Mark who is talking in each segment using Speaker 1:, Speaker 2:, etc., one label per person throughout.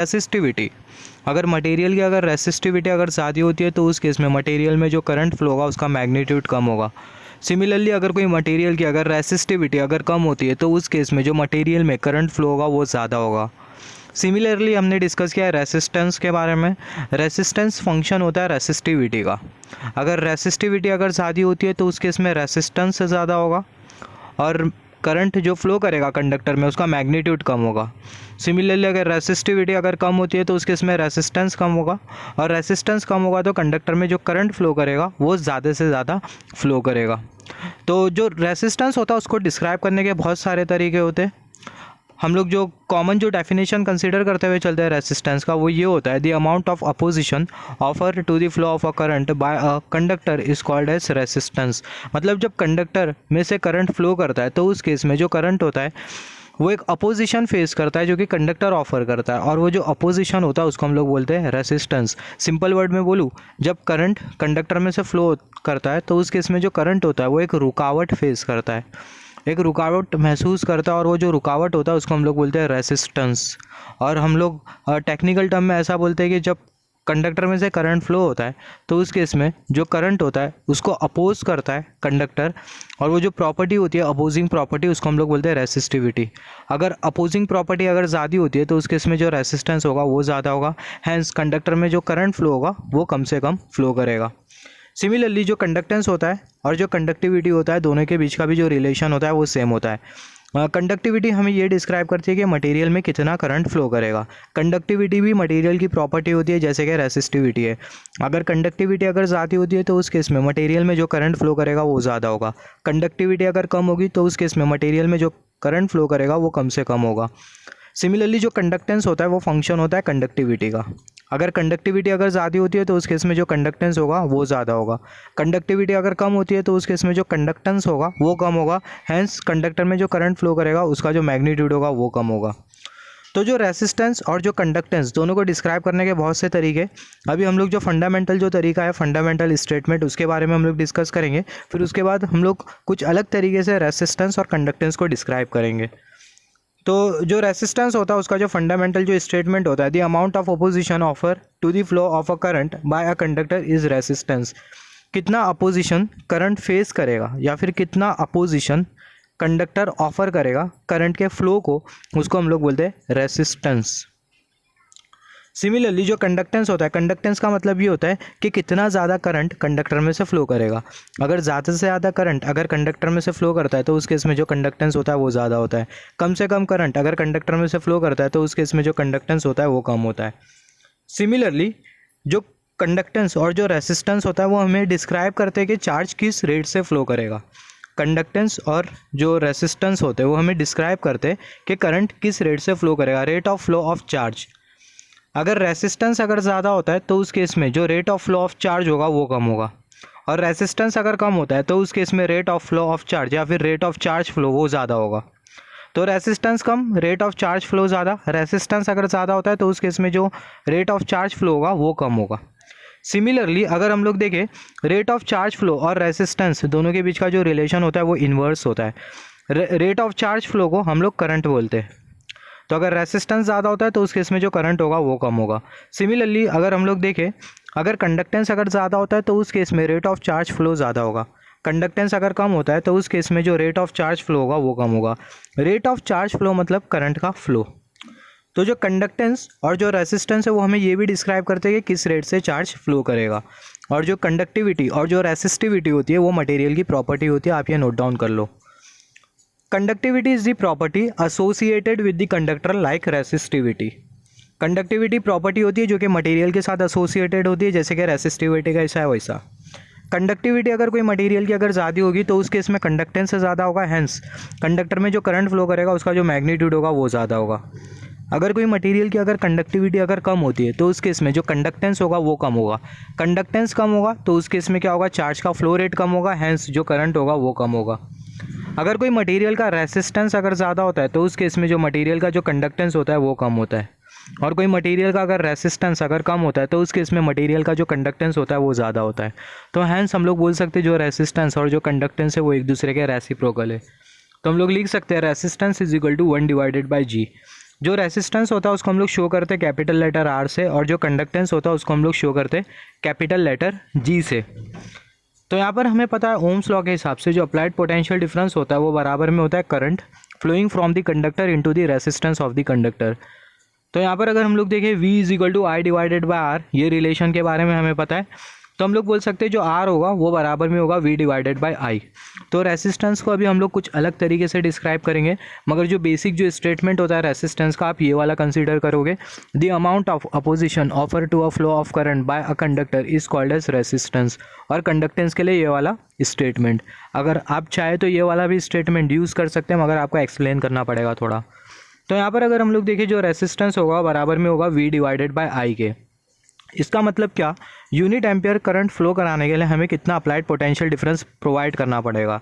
Speaker 1: Resistivity, अगर material की अगर रेसिस्टिविटी अगर ज़्यादा होती है तो उस केस में मटेरियल में जो करंट फ्लो होगा उसका मैग्नीट्यूड कम होगा। सिमिलरली अगर कोई मटेरियल की अगर रेसिस्टिविटी अगर कम होती है तो उस केस में जो मटेरियल में करंट फ्लो होगा वो ज़्यादा होगा। सिमिलरली हमने डिस्कस किया है रेसिस्टेंस के बारे में। रेसिस्टेंस फंक्शन होता है रेसिस्टिविटी का। अगर रेसिस्टिविटी अगर ज़्यादा होती है तो उस केस में रेसिस्टेंस ज़्यादा होगा और करंट जो फ्लो करेगा कंडक्टर में उसका मैग्नीट्यूड कम होगा। सिमिलरली अगर रेसिस्टिविटी अगर कम होती है तो उसके इसमें रेसिस्टेंस कम होगा और रेसिस्टेंस कम होगा तो कंडक्टर में जो करंट फ्लो करेगा वो ज़्यादा से ज़्यादा फ्लो करेगा। तो जो रेसिस्टेंस होता है उसको डिस्क्राइब करने के बहुत सारे तरीके होते हैं। हम लोग जो कॉमन जो डेफिनेशन कंसीडर करते हुए चलते हैं रेसिस्टेंस का वो ये होता है the amount of opposition offer to the flow of a current by a conductor is called as resistance. मतलब जब कंडक्टर में से करंट फ्लो करता है तो उस केस में जो करंट होता है वो एक अपोजिशन फेस करता है जो कि कंडक्टर ऑफर करता है और वो जो अपोजिशन होता है उसको हम लोग बोलते हैं रेसिस्टेंस। सिंपल वर्ड में बोलूँ, जब करंट कंडक्टर में से फ्लो करता है तो उस केस में जो करंट होता है वो एक रुकावट फेस करता है, एक रुकावट महसूस करता है और वो जो रुकावट होता है उसको हम लोग बोलते हैं रेसिस्टेंस। और हम लोग टेक्निकल टर्म में ऐसा बोलते हैं कि जब कंडक्टर में से करंट फ्लो होता है तो उस केस में जो करंट होता है उसको अपोज करता है कंडक्टर और वो जो प्रॉपर्टी होती है अपोजिंग प्रॉपर्टी उसको हम लोग बोलते हैं रेसिस्टिविटी। अगर अपोजिंग प्रॉपर्टी अगर ज़्यादा होती है तो उस केस में जो रेसिस्टेंस होगा वो ज़्यादा होगा, हैंस कंडक्टर में जो करंट फ्लो होगा वो कम से कम फ्लो करेगा। सिमिलरली जो कंडक्टेंस होता है और जो कंडक्टिविटी होता है दोनों के बीच का भी जो रिलेशन होता है वो सेम होता है। कंडक्टिविटी हमें ये डिस्क्राइब करती है कि मटेरियल में कितना करंट फ्लो करेगा। कंडक्टिविटी भी मटेरियल की प्रॉपर्टी होती है जैसे कि रेसिस्टिविटी है। अगर कंडक्टिविटी अगर ज़्यादा होती है तो उस केस में मटेरियल में जो करंट फ्लो करेगा वो ज़्यादा होगा। कंडक्टिविटी अगर कम होगी तो उस केस में मटेरियल में जो करंट फ्लो करेगा वो कम से कम होगा। सिमिलरली जो कंडक्टेंस होता है वो फंक्शन होता है कंडक्टिविटी का। अगर कंडक्टिविटी अगर ज़्यादा होती है तो उस केस में जो कंडक्टेंस होगा वो ज़्यादा होगा। कंडक्टिविटी अगर कम होती है तो उस केस में जो कंडक्टेंस होगा वो कम होगा, हैंस कंडक्टर में जो करंट फ्लो करेगा उसका जो मैग्नीट्यूड होगा वो कम होगा। तो जो रेसिस्टेंस और जो कंडक्टेंस दोनों को डिस्क्राइब करने के बहुत से तरीके, अभी हम लोग जो फंडामेंटल जो तरीका है फंडामेंटल स्टेटमेंट उसके बारे में हम लोग डिस्कस करेंगे। फिर उसके बाद हम लोग कुछ अलग तरीके से रेसिस्टेंस और कंडक्टेंस को डिस्क्राइब करेंगे। तो जो रेसिस्टेंस होता है उसका जो फंडामेंटल जो स्टेटमेंट होता है the amount of opposition offer to the flow of a current by a conductor is resistance. कितना अपोजिशन करंट फेस करेगा या फिर कितना अपोजिशन कंडक्टर ऑफर करेगा करंट के फ्लो को, उसको हम लोग बोलते हैं रेसिस्टेंस। सिमिलरली जो कंडक्टेंस होता है, कंडक्टेंस का मतलब ये होता है कि कितना ज़्यादा करंट कंडक्टर में से फ्लो करेगा। अगर ज़्यादा से ज़्यादा करंट अगर कंडक्टर में से फ्लो करता है तो उस केस में जो कंडक्टेंस होता है वो ज़्यादा होता है। कम से कम करंट अगर कंडक्टर में से फ्लो करता है तो उस केस में जो कंडक्टेंस होता है वो कम होता है। सिमिलरली जो कंडक्टेंस और जो रेसिस्टेंस होता है वो हमें डिस्क्राइब करते हैं कि चार्ज किस रेट से फ्लो करेगा। कंडक्टेंस और जो रेसिस्टेंस होते हैं वो हमें डिस्क्राइब करते हैं कि करंट किस रेट से फ्लो करेगा, rate of flow of charge. अगर रेसिस्टेंस अगर ज़्यादा होता है तो उस केस में जो rate of flow of charge होगा वो कम होगा और रेसिस्टेंस अगर कम होता है तो उस केस में rate of flow of charge या फिर रेट ऑफ चार्ज फ्लो वो ज़्यादा होगा। तो resistance come, rate of charge flow ज़्यादा। रेसिस्टेंस अगर ज़्यादा होता है तो उस केस में जो रेट ऑफ चार्ज फ्लो होगा वो कम होगा। सिमिलरली अगर हम लोग देखें रेट ऑफ चार्ज फ्लो और रेसिस्टेंस दोनों के बीच का जो रिलेशन होता है वो इन्वर्स होता है। रेट ऑफ चार्ज फ्लो को हम लोग करंट बोलते हैं। तो अगर रेसिस्टेंस ज़्यादा होता है तो उस केस में जो करंट होगा वो कम होगा। सिमिलरली अगर हम लोग देखें अगर कंडक्टेंस अगर ज़्यादा होता है तो उस केस में रेट ऑफ चार्ज फ्लो ज़्यादा होगा। कंडक्टेंस अगर कम होता है तो उस केस में जो रेट ऑफ चार्ज फ्लो होगा वो कम होगा। रेट ऑफ चार्ज फ्लो मतलब करंट का फ्लो। तो जो कंडक्टेंस और जो रेसिस्टेंस है वो हमें ये भी डिस्क्राइब करते हैं कि किस रेट से चार्ज फ्लो करेगा। और जो कंडक्टिविटी और जो रेसिस्टिविटी होती है वो मटेरियल की प्रॉपर्टी होती है, आप ये नोट डाउन कर लो। Conductivity is the property associated with the conductor like resistivity. Conductivity property होती है जो कि मटेरियल के साथ एसोसिएटेड होती है जैसे कि रेसिस्टिविटी का ऐसा है वैसा। कंडक्टिविटी अगर कोई मटेरियल की अगर ज़्यादा होगी तो उस केस में कंडक्टेंस से ज़्यादा होगा, हैंस कंडक्टर में जो करंट फ्लो करेगा उसका जो मैग्नीट्यूड होगा वो ज़्यादा होगा। अगर कोई मटेरियल की अगर कंडक्टिविटी अगर कम होती है तो उस केस में जो कंडक्टेंस होगा वो कम होगा। कंडक्टेंस कम होगा तो उस केस में क्या होगा, चार्ज का फ्लो रेट कम होगा, हैंस जो करंट होगा वो कम होगा। अगर कोई मटेरियल का रेसिस्टेंस अगर ज़्यादा होता है तो उस केस में जो मटेरियल का जो कंडक्टेंस होता है वो कम होता है। और कोई मटेरियल का अगर रेसिस्टेंस अगर कम होता है तो उस केस में मटेरियल का जो कंडक्टेंस होता है वो ज़्यादा होता है। तो हैंस हम लोग बोल सकते हैं जो रेसिस्टेंस और जो कंडक्टेंस है वो एक दूसरे के रेसिप्रोकल है। तो हम लोग लिख सकते हैं resistance is equal to 1 divided by G. जो रेसिस्टेंस होता है उसको हम लोग शो करते हैं कैपिटल लेटर आर से, और जो कंडक्टेंस होता है उसको हम लोग शो करते हैं कैपिटल लेटर जी से। तो यहाँ पर हमें पता है ओम्स लॉ के हिसाब से जो अप्लाइड पोटेंशियल डिफरेंस होता है वो बराबर में होता है current flowing from the conductor into the resistance of the conductor. तो यहाँ पर अगर हम लोग देखें V is equal to I divided by R, ये रिलेशन के बारे में हमें पता है, तो हम लोग बोल सकते हैं जो R होगा वो बराबर में होगा V डिवाइडेड बाय आई। तो रेसिस्टेंस को अभी हम लोग कुछ अलग तरीके से डिस्क्राइब करेंगे, मगर जो बेसिक जो स्टेटमेंट होता है रेसिस्टेंस का आप ये वाला कंसीडर करोगे, the amount of opposition offer to a flow of current by a conductor is called as resistance. और कंडक्टेंस के लिए ये वाला स्टेटमेंट, अगर आप चाहे तो ये वाला भी स्टेटमेंट यूज़ कर सकते हैं, मगर आपको एक्सप्लेन करना पड़ेगा थोड़ा। तो यहाँ पर अगर हम लोग देखें जो रेसिस्टेंस होगा बराबर में होगा V डिवाइडेड बाय आई के। इसका मतलब क्या, यूनिट एम्पियर करंट फ्लो कराने के लिए हमें कितना अप्लाइड पोटेंशियल डिफरेंस प्रोवाइड करना पड़ेगा।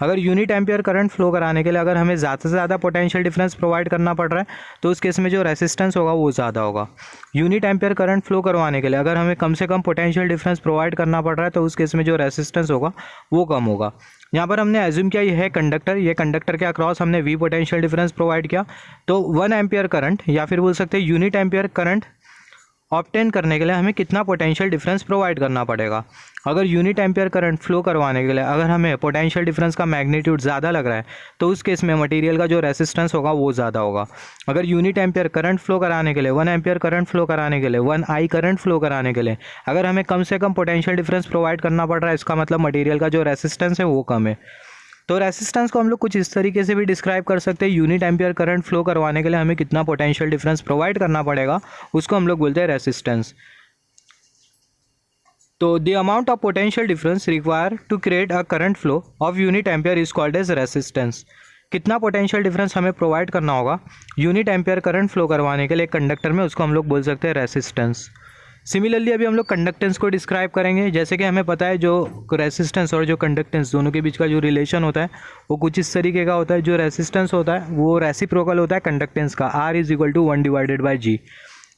Speaker 1: अगर यूनिट एम्पियर करंट फ्लो कराने के लिए अगर हमें ज़्यादा से ज़्यादा पोटेंशियल डिफरेंस प्रोवाइड करना पड़ रहा है तो उस केस में जो रेसिस्टेंस होगा वो ज़्यादा होगा। यूनिट एम्पियर करंट फ्लो करवाने के लिए अगर हमें कम से कम पोटेंशियल डिफरेंस प्रोवाइड करना पड़ रहा है तो उस केस में जो रेसिस्टेंस होगा वो कम होगा। यहाँ पर हमने एज्यूम किया ये है कंडक्टर, ये कंडक्टर के अक्रॉस हमने V पोटेंशियल डिफरेंस प्रोवाइड किया, तो 1 एम्पियर करंट या फिर बोल सकते हैं यूनिट एम्पियर करंट ऑब्टेन करने के लिए हमें कितना पोटेंशियल डिफरेंस प्रोवाइड करना पड़ेगा। अगर यूनिट एम्पियर करंट फ्लो करवाने के लिए अगर हमें पोटेंशियल डिफरेंस का मैग्नीट्यूड ज़्यादा लग रहा है तो उस केस में मटेरियल का जो रेसिस्टेंस होगा वो ज़्यादा होगा। अगर यूनिट एम्पियर करंट फ्लो कराने के लिए 1 एम्पियर करंट फ्लो कराने के लिए 1 आई करंट फ्लो कराने के लिए अगर हमें कम से कम पोटेंशियल डिफरेंस प्रोवाइड करना पड़ रहा है, इसका मतलब मटेरियल का जो रेसिस्टेंस है वो कम है। तो रेसिस्टेंस को हम लोग कुछ इस तरीके से भी डिस्क्राइब कर सकते हैं, यूनिट एम्पियर करंट फ्लो करवाने के लिए हमें कितना पोटेंशियल डिफरेंस प्रोवाइड करना पड़ेगा उसको हम लोग बोलते हैं रेसिस्टेंस। तो the amount of potential difference require to create a current flow of unit ampere is called as resistance. कितना पोटेंशियल डिफरेंस हमें प्रोवाइड करना होगा यूनिट एम्पियर करंट फ्लो करवाने के लिए कंडक्टर में, उसको हम लोग बोल सकते हैं रेसिस्टेंस। सिमिलरली अभी हम लोग कंडक्टेंस को डिस्क्राइब करेंगे। जैसे कि हमें पता है जो रेसिस्टेंस और जो कंडक्टेंस दोनों के बीच का जो रिलेशन होता है वो कुछ इस तरीके का होता है। जो रेसिस्टेंस होता है वो रेसिप्रोकल होता है कंडक्टेंस का, R is equal to 1 divided by G.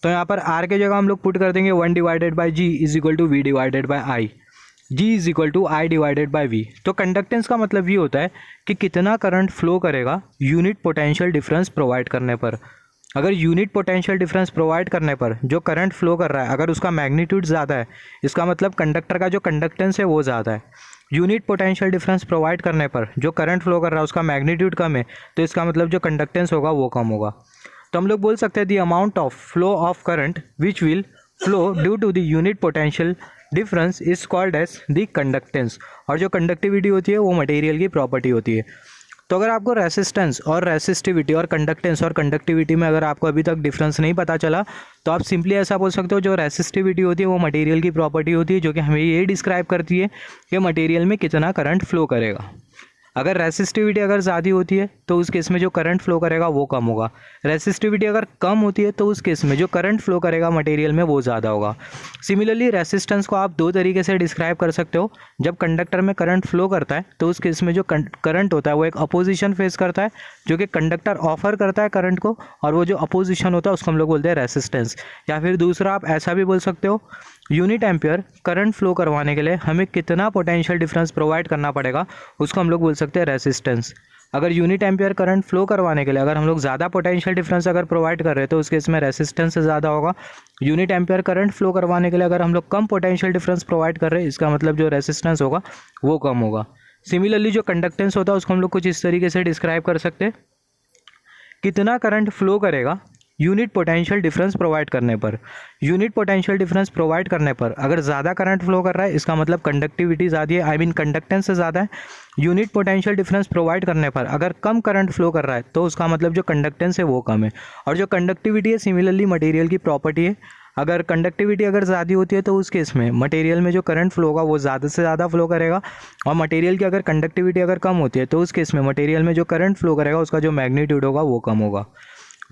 Speaker 1: तो यहाँ पर R के जगह हम लोग पुट कर देंगे 1 divided by G is equal to V divided by I, G is equal to I divided by V। तो कंडक्टेंस का मतलब ये होता है कि कितना करंट फ्लो करेगा यूनिट पोटेंशियल डिफरेंस प्रोवाइड करने पर। अगर यूनिट पोटेंशियल डिफरेंस प्रोवाइड करने पर जो करंट फ्लो कर रहा है अगर उसका मैग्नीट्यूड ज़्यादा है, इसका मतलब कंडक्टर का जो कंडक्टेंस है वो ज़्यादा है। यूनिट पोटेंशियल डिफरेंस प्रोवाइड करने पर जो करंट फ्लो कर रहा है उसका मैग्नीट्यूड कम है, तो इसका मतलब जो कंडक्टेंस होगा वो कम होगा। तो हम लोग बोल सकते हैं the amount of flow of current which will flow due to the unit potential difference is called as the conductance. और जो कंडक्टिविटी होती है वो मटेरियल की प्रॉपर्टी होती है। तो अगर आपको रेसिस्टेंस और रेसिस्टिविटी और कंडक्टेंस और कंडक्टिविटी में अगर आपको अभी तक डिफरेंस नहीं पता चला तो आप सिंपली ऐसा बोल सकते हो जो रेसिस्टिविटी होती है वो मटेरियल की प्रॉपर्टी होती है, जो कि हमें ये डिस्क्राइब करती है कि मटेरियल में कितना करंट फ्लो करेगा। अगर रेसिस्टिविटी अगर ज़्यादा होती है तो उस केस में जो करंट फ्लो करेगा वो कम होगा। रेसिस्टिविटी अगर कम होती है तो उस केस में जो करंट फ्लो करेगा मटेरियल में वो ज़्यादा होगा। सिमिलरली रेसिस्टेंस को आप दो तरीके से डिस्क्राइब कर सकते हो। जब कंडक्टर में करंट फ्लो करता है तो उस केस में जो करंट होता है वो एक अपोजिशन फेस करता है, जो कि कंडक्टर ऑफर करता है करंट को, और वो जो अपोजिशन होता है उसको हम लोग बोलते हैं रेसिस्टेंस। या फिर दूसरा आप ऐसा भी बोल सकते हो, यूनिट एम्पियर करंट फ्लो करवाने के लिए हमें कितना पोटेंशियल डिफरेंस प्रोवाइड करना पड़ेगा उसको हम लोग बोल सकते हैं रेसिस्टेंस। अगर यूनिट एम्पियर करंट फ्लो करवाने के लिए अगर हम लोग ज़्यादा पोटेंशियल डिफरेंस अगर प्रोवाइड कर रहे हैं तो उस केस में रेसिस्टेंस ज़्यादा होगा। यूनिट एम्पियर करंट फ्लो करवाने के लिए अगर हम लोग कम पोटेंशियल डिफरेंस प्रोवाइड कर रहे हैं, इसका मतलब जो रेसिस्टेंस होगा वो कम होगा। सिमिलरली जो कंडक्टेंस होता है उसको हम लोग कुछ इस तरीके से डिस्क्राइब कर सकते हैं, कितना करंट फ्लो करेगा यूनिट पोटेंशियल डिफरेंस प्रोवाइड करने पर। यूनिट पोटेंशियल डिफरेंस प्रोवाइड करने पर अगर ज़्यादा करंट फ्लो कर रहा है, इसका मतलब कंडक्टिविटी ज़्यादा है, आई मीन कंडक्टेंस से ज़्यादा है। यूनिट पोटेंशियल डिफरेंस प्रोवाइड करने पर अगर कम करंट फ्लो कर रहा है तो उसका मतलब जो कंडक्टेंस है वो कम है। और जो कंडक्टिविटी है सिमिलरली मटेरियल की प्रॉपर्टी है। अगर कंडक्टिविटी अगर ज़्यादा होती है तो उस केस में मटेरियल में जो करंट फ्लो होगा वो ज़्यादा से ज़्यादा फ्लो करेगा। और मटेरियल की अगर कंडक्टिविटी अगर कम होती है तो उस केस में मटेरियल में जो करंट फ्लो करेगा उसका जो मैग्नीट्यूड होगा वो कम होगा।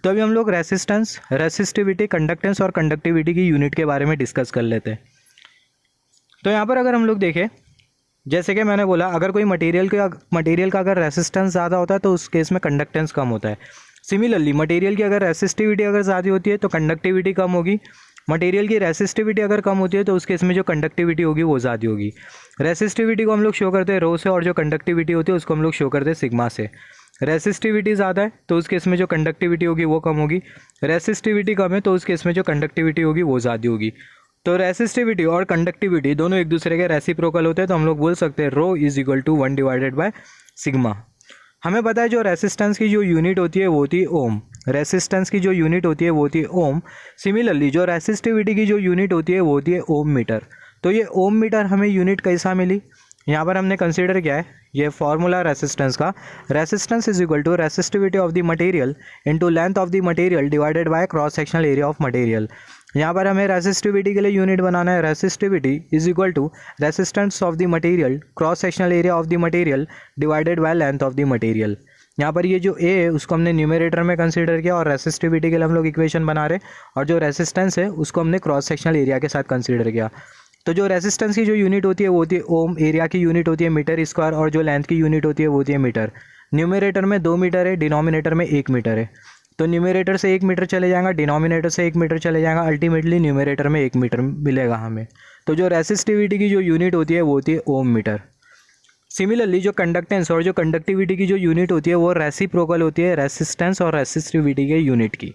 Speaker 1: तो अभी हम लोग रेसिस्टेंस, रेसिस्टिविटी, कंडक्टेंस और कंडक्टिविटी की यूनिट के बारे में डिस्कस कर लेते हैं। तो यहाँ पर अगर हम लोग देखें, जैसे कि मैंने बोला, अगर कोई मटेरियल का अगर रेसिस्टेंस ज़्यादा होता है तो उस केस में कंडक्टेंस कम होता है। सिमिलरली मटेरियल की अगर रेसिस्टिविटी अगर ज़्यादा होती है तो कंडक्टिविटी कम होगी। मटेरियल की रेसिस्टिविटी अगर कम होती है तो उस केस में जो कंडक्टिविटी होगी वो ज़्यादा होगी। रेसिस्टिविटी को हम लोग शो करते हैं रो से, और जो कंडक्टिविटी होती है उसको हम लोग शो करते हैं सिग्मा से। रेसिस्टिविटी ज़्यादा है तो उस केस में जो कंडक्टिविटी होगी वो कम होगी, रेसिस्टिविटी कम है तो उस केस में जो कंडक्टिविटी होगी वो ज़्यादा होगी। तो रेसिस्टिविटी और कंडक्टिविटी दोनों एक दूसरे के रेसिप्रोकल होते हैं, तो हम लोग बोल सकते हैं rho is equal to 1 divided by sigma. हमें पता है जो रेसिस्टेंस की जो यूनिट होती है वो होती है ओम, रेसिस्टेंस की जो यूनिट होती है वो होती है ओम। सिमिलरली जो रेसिस्टिविटी की जो यूनिट होती है वो होती है ओम मीटर। तो ये ओम मीटर हमें यूनिट कैसा मिली, यहाँ पर हमने कंसीडर किया है ये फॉर्मूला रेसिस्टेंस का, resistance is equal to resistivity of the material into length of the material divided by cross sectional area of material. यहाँ पर हमें रेसिस्टिविटी के लिए यूनिट बनाना है, resistivity is equal to resistance of the material cross sectional area of the material divided by length of the material. यहाँ पर ये जो ए है उसको हमने न्यूमरेटर में कंसीडर किया और रेसिस्टिविटी के लिए हम लोग इक्वेशन बना रहे, और जो रेसिस्टेंस है उसको हमने क्रॉस सेक्शनल एरिया के साथ कंसीडर किया। तो जो रेसिस्टेंस की जो यूनिट होती है वो होती है ओम, एरिया की यूनिट होती है मीटर स्क्वायर, और जो लेंथ की यूनिट होती है वो होती है मीटर। न्यूमरेटर में 2 मीटर है, डिनोमिनेटर में 1 मीटर है, तो न्यूमरेटर से 1 मीटर चले जाएगा, डिनोमिनेटर से 1 मीटर चले जाएगा, अल्टीमेटली न्यूमरेटर में 1 मीटर मिलेगा हमें। तो जो रेसिस्टिविटी की जो यूनिट होती है वो होती है ओम मीटर। सिमिलरली जो कंडक्टेंस और जो कंडक्टिविटी की जो यूनिट होती है वो रेसिप्रोकल होती है रेसिस्टेंस और रेसिस्टिविटी के यूनिट की।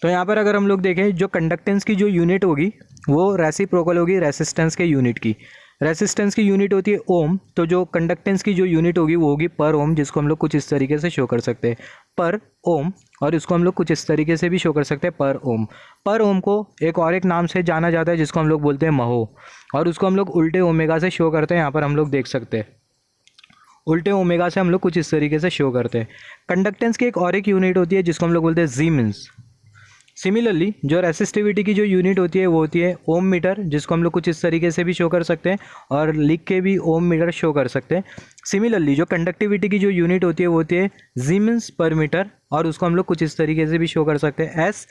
Speaker 1: तो यहाँ पर अगर हम लोग देखें जो कंडक्टेंस की जो यूनिट होगी वो रेसिप्रोकल होगी रेसिस्टेंस के यूनिट की। रेसिस्टेंस की यूनिट होती है ओम, तो जो कंडक्टेंस की जो यूनिट होगी वो होगी पर ओम, जिसको हम लोग कुछ इस तरीके से शो कर सकते हैं पर ओम, और इसको हम लोग कुछ इस तरीके से भी शो कर सकते हैं पर ओम। पर ओम को एक और एक नाम से जाना जाता है जिसको हम लोग बोलते हैं महो, और उसको हम लोग उल्टे ओमेगा से शो करते हैं। यहाँ पर हम लोग देख सकते हैं उल्टे ओमेगा से हम लोग कुछ इस तरीके से शो करते हैं। कंडक्टेंस की एक और एक यूनिट होती है जिसको हम लोग बोलते हैं जीमेंस। सिमिलरली जो रेसिस्टिविटी की जो यूनिट होती है वो होती है ओम मीटर, जिसको हम लोग कुछ इस तरीके से भी शो कर सकते हैं और लिख के भी ओम मीटर शो कर सकते हैं। सिमिलरली जो कंडक्टिविटी की जो यूनिट होती है वो होती है जीमेंस पर मीटर, और उसको हम लोग कुछ इस तरीके से भी शो कर सकते हैं एस